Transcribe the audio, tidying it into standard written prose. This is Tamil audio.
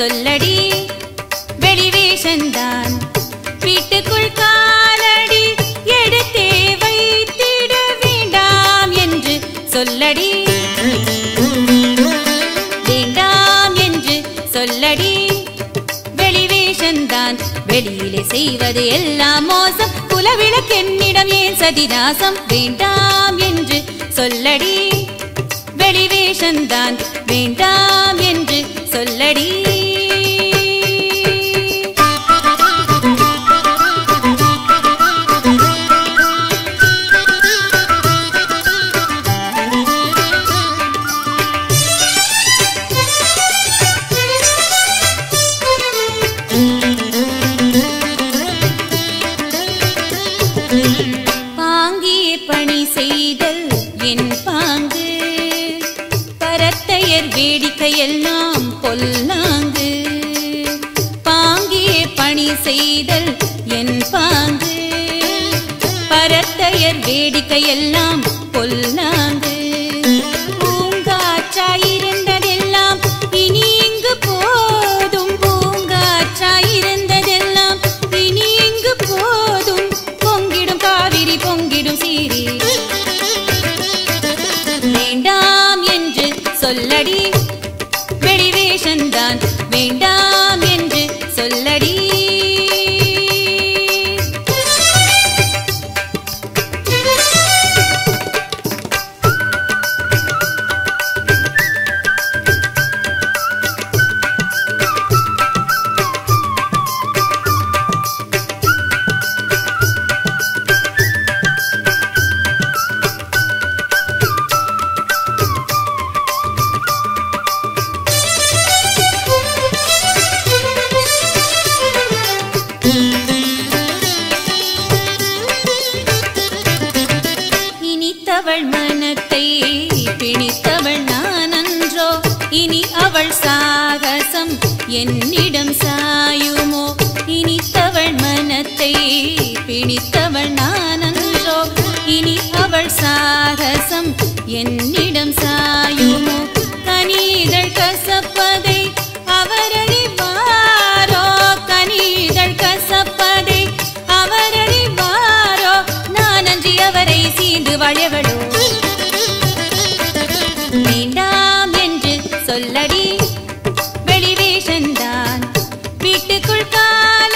சொல்லடி வெளிவேஷந்தான் வீட்டுக்குள் காலடி எடுத்தே வைத்திட வேண்டாம் என்று சொல்லடி வேண்டாம் என்று சொல்லடி வெளிவேஷந்தான் வெளியிலே செய்வது எல்லாம் மோசம் குலவிளக்கென்னிடம் ஏன் சதிதாசம் வேண்டாம் என்று சொல்லடி வெளிவேஷந்தான் வேண்டாம் என்று சொல்லடி பாங்கியே பணி செய்தல் என் பாங்கு பரத்தையர் வேடிக்கையெல்லாம் பொல்லாங்கு பாங்கியே பணி செய்தல் என் பாங்கு பரத்தையர் வேடிக்கையெல்லாம் பொல்லாங்கு பூங்காற்றாயிருந்ததெல்லாம் இனி இங்கு போதும் பூங்காற்றாயிருந்ததெல்லாம் இனி இங்கு போதும் பொங்கிடும் காவிரி பொங்கிடும் சீரி வேண்டாம் என்று சொல்லடி வெளிவேஷந்தான் வேண்டாம் என்று சொல்லடி இனித்தவள் மனத்தை பிணித்தவள் நான் அன்றோ இனி அவள் சாகசம் என்னிடம் சாயுமோ இனித்தவள் மனத்தை பிணித்தவள் நான் அன்றோ இனி அவள் சாகசம் என்னிடம் சாயுமோ கனிதழ் கசப்பதை அவரறிவாரோ கனிதழ் கசப்பதை அவரறிவாரோ நான் அன்றி அவரை சீண்டு வாழவளோ வேண்டாம் என்று சொல்லடி வெளிவேஷந்தான் வீட்டுக்குள் கால